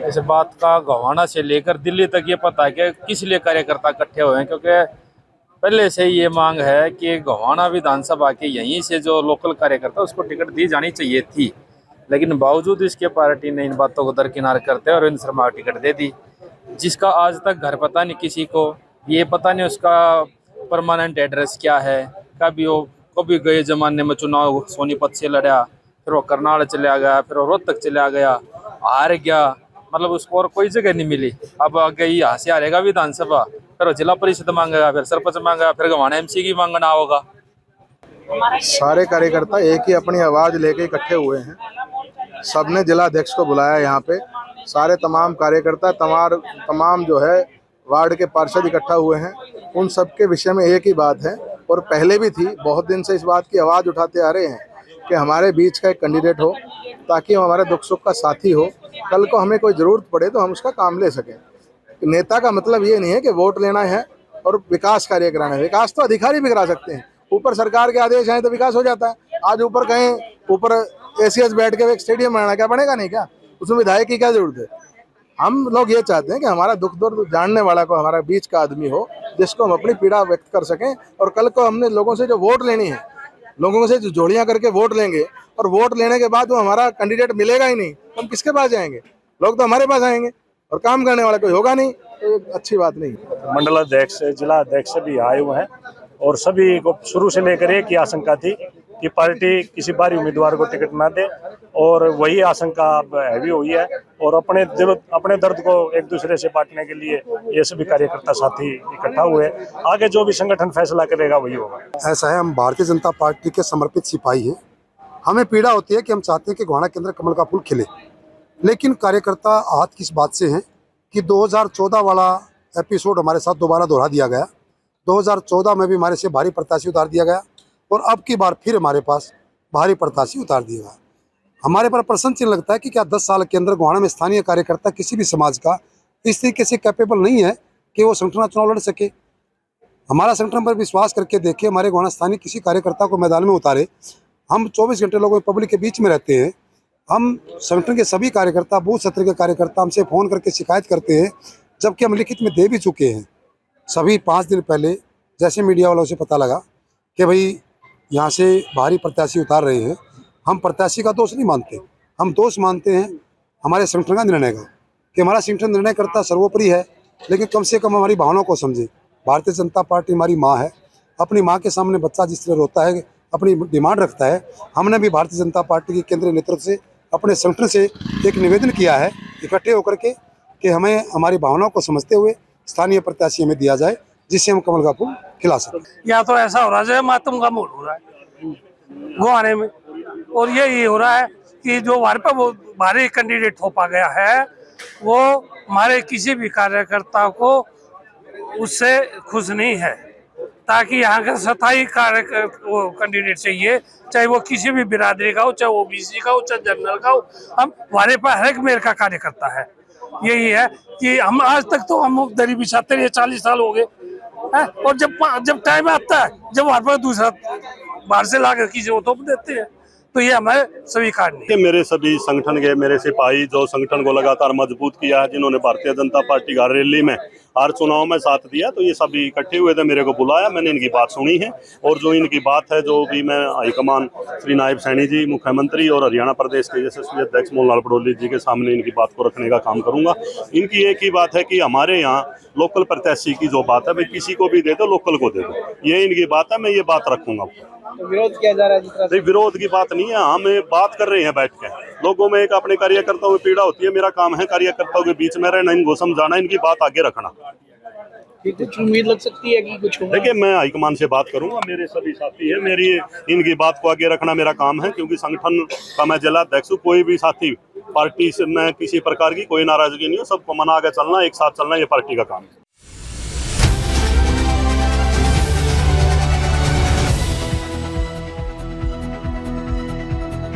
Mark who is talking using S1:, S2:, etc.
S1: इस बात का गोहाना से लेकर दिल्ली तक ये पता है कि किस लिए कार्यकर्ता इकट्ठे हुए हैं, क्योंकि पहले से ही ये मांग है कि गोहाना विधानसभा के यहीं से जो लोकल कार्यकर्ता उसको टिकट दी जानी चाहिए थी, लेकिन बावजूद इसके पार्टी ने इन बातों को दरकिनार करते हैं और इन शर्मा को टिकट दे दी, जिसका आज तक घर पता नहीं किसी को, ये पता नहीं उसका परमानेंट एड्रेस क्या है। कभी गए जमाने में चुनाव सोनीपत से लड़ा, फिर वो करनाल चला गया, फिर वो रोहतक चला गया, हार गया, मतलब उसको और कोई जगह नहीं मिली। अब आगे यहाँ से हारेगा विधानसभा, फिर वो जिला परिषद मांगेगा, फिर सरपंच मांगेगा, फिर गोहाना एमसी की मांगना होगा।
S2: सारे कार्यकर्ता एक ही अपनी आवाज लेके इकट्ठे हुए हैं। सबने जिला अध्यक्ष को बुलाया यहाँ पे। सारे तमाम कार्यकर्ता तमाम जो है वार्ड के पार्षद इकट्ठा हुए हैं। उन सब के विषय में एक ही बात है, और पहले भी थी, बहुत दिन से इस बात की आवाज़ उठाते आ रहे हैं कि हमारे बीच का एक कैंडिडेट हो, ताकि हम हमारे दुख सुख का साथी हो। कल को हमें कोई ज़रूरत पड़े तो हम उसका काम ले सकें। नेता का मतलब ये नहीं है कि वोट लेना है और विकास कार्य कराना है। विकास तो अधिकारी भी करा सकते हैं, ऊपर सरकार के आदेश आए तो विकास हो जाता है। आज ऊपर कहीं ऊपर एसीएस बैठ के एक स्टेडियम बनाना, क्या बनेगा? नहीं। क्या उसमें विधायक की क्या जरूरत है? हम लोग ये चाहते हैं कि हमारा दुख दर्द जानने वाला को हमारा बीच का आदमी हो, जिसको हम अपनी पीड़ा व्यक्त कर सकें। और कल को हमने लोगों से जो वोट लेनी है, लोगों से जो जोड़ियां करके वोट लेंगे, और वोट लेने के बाद वो हमारा कैंडिडेट मिलेगा ही नहीं, तो हम किसके पास जाएंगे? लोग तो हमारे पास आएंगे, और काम करने वाला कोई होगा नहीं, तो अच्छी बात नहीं।
S3: मंडल अध्यक्ष, जिला अध्यक्ष भी आए हुए हैं, और सभी को शुरू से लेकर एक ही आशंका थी कि पार्टी किसी बाहरी उम्मीदवार को टिकट ना दे, और वही आशंका अब हैवी हुई है। और अपने दर्द को एक दूसरे से बांटने के लिए ये सभी कार्यकर्ता साथी इकट्ठा हुए। आगे जो भी संगठन फैसला करेगा वही होगा।
S4: ऐसा है, हम भारतीय जनता पार्टी के समर्पित सिपाही हैं। हमें पीड़ा होती है कि हम चाहते हैं कि गोहाना के अंदर कमल का फूल खिले, लेकिन कार्यकर्ता आहत किस बात से हैं कि 2014 वाला एपिसोड हमारे साथ दोबारा दोहरा दिया गया। 2014 में भी हमारे से भारी प्रत्याशी उतार दिया गया, और अब की बार फिर हमारे पास भारी प्रत्याशी उतार दिया गया। हमारे पर प्रश्न चिन्ह लगता है कि क्या 10 साल के अंदर गोहाना में स्थानीय कार्यकर्ता किसी भी समाज का इस तरीके से कैपेबल नहीं है कि वो संगठन चुनाव लड़ सके। हमारा संगठन पर विश्वास करके देखिए, हमारे गोहाना स्थानीय किसी कार्यकर्ता को मैदान में उतारे। हम 24 घंटे लोगों पब्लिक के बीच में रहते हैं। हम संगठन के सभी कार्यकर्ता, बूथ सत्र के कार्यकर्ता हमसे फ़ोन करके शिकायत करते हैं, जबकि हम लिखित में दे भी चुके हैं। सभी 5 दिन पहले जैसे मीडिया वालों से पता लगा कि भाई यहाँ से भारी प्रत्याशी उतार रहे हैं, हम प्रत्याशी का दोष नहीं मानते, हम दोष मानते हैं हमारे संगठन का निर्णय का, कि हमारा संगठन निर्णय करता सर्वोपरि है, लेकिन कम से कम हमारी भावनाओं को समझे। भारतीय जनता पार्टी हमारी माँ है। अपनी माँ के सामने बच्चा जिस तरह रोता है, अपनी डिमांड रखता है, हमने भी भारतीय जनता पार्टी के केंद्रीय नेतृत्व से, अपने संगठन से एक निवेदन किया है इकट्ठे होकर के, कि हमें हमारी भावनाओं को समझते हुए स्थानीय प्रत्याशी हमें दिया जाए, जिससे हम कमल का फूल खिला सकें।
S5: या तो ऐसा हो रहा है मातम का माहौल हो रहा है गोहाने में, और यही हो रहा है कि जो हमारे पर वो भारी कैंडिडेट थोपा गया है, वो हमारे किसी भी कार्यकर्ता को उससे खुश नहीं है। ताकि यहाँ का स्थायी कैंडिडेट चाहिए, चाहे वो किसी भी बिरादरी का हो, चाहे ओबीसी का हो, चाहे जनरल का हो। हम हमारे पास हर एक मेल का कार्यकर्ता है। यही है कि हम आज तक तो हम दरी बिछाते रहे, 40 साल हो गए हैं, और जब टाइम आता है, जब हमारे पास दूसरा बाहर से लाकर किसी को थोप देते हैं, तो ये हमें स्वीकार नहीं।
S6: मेरे सभी संगठन के मेरे सिपाही जो संगठन को लगातार मजबूत किया है, जिन्होंने भारतीय जनता पार्टी का रैली में हर चुनाव में साथ दिया, तो ये सभी इकट्ठे हुए थे, मेरे को बुलाया, मैंने इनकी बात सुनी है। और जो इनकी बात है, जो भी मैं हाईकमान श्री नायब सैनी जी, मुख्यमंत्री और हरियाणा प्रदेश के यशस्वी अध्यक्ष मोहनलाल पटौदी जी के सामने इनकी बात को रखने का काम करूंगा। इनकी एक ही बात है कि हमारे यहाँ लोकल प्रत्याशी की जो बात है, भाई किसी को भी दे दो, लोकल को दे दो, ये इनकी बात है। मैं ये बात रखूंगा।
S7: तो विरोध किया जा रहा है?
S6: विरोध की बात नहीं है, हम बात कर रहे हैं बैठ के। लोगों में एक अपने कार्यकर्ताओं में पीड़ा होती है, मेरा काम है कार्यकर्ताओं के बीच में रहना, इनको समझाना, इनकी बात आगे रखना।
S7: कुछ उम्मीद लग सकती है कि कुछ होगा?
S6: देखिए, मैं हाईकमान से बात करूंगा, मेरे सभी साथी है, मेरी इनकी बात को आगे रखना मेरा काम है, क्योंकि संगठन का मैं जिला अध्यक्ष हूँ। कोई भी साथी पार्टी से मैं किसी प्रकार की कोई नाराजगी नहीं है, सबको मना के चलना, एक साथ चलना, ये पार्टी का काम है।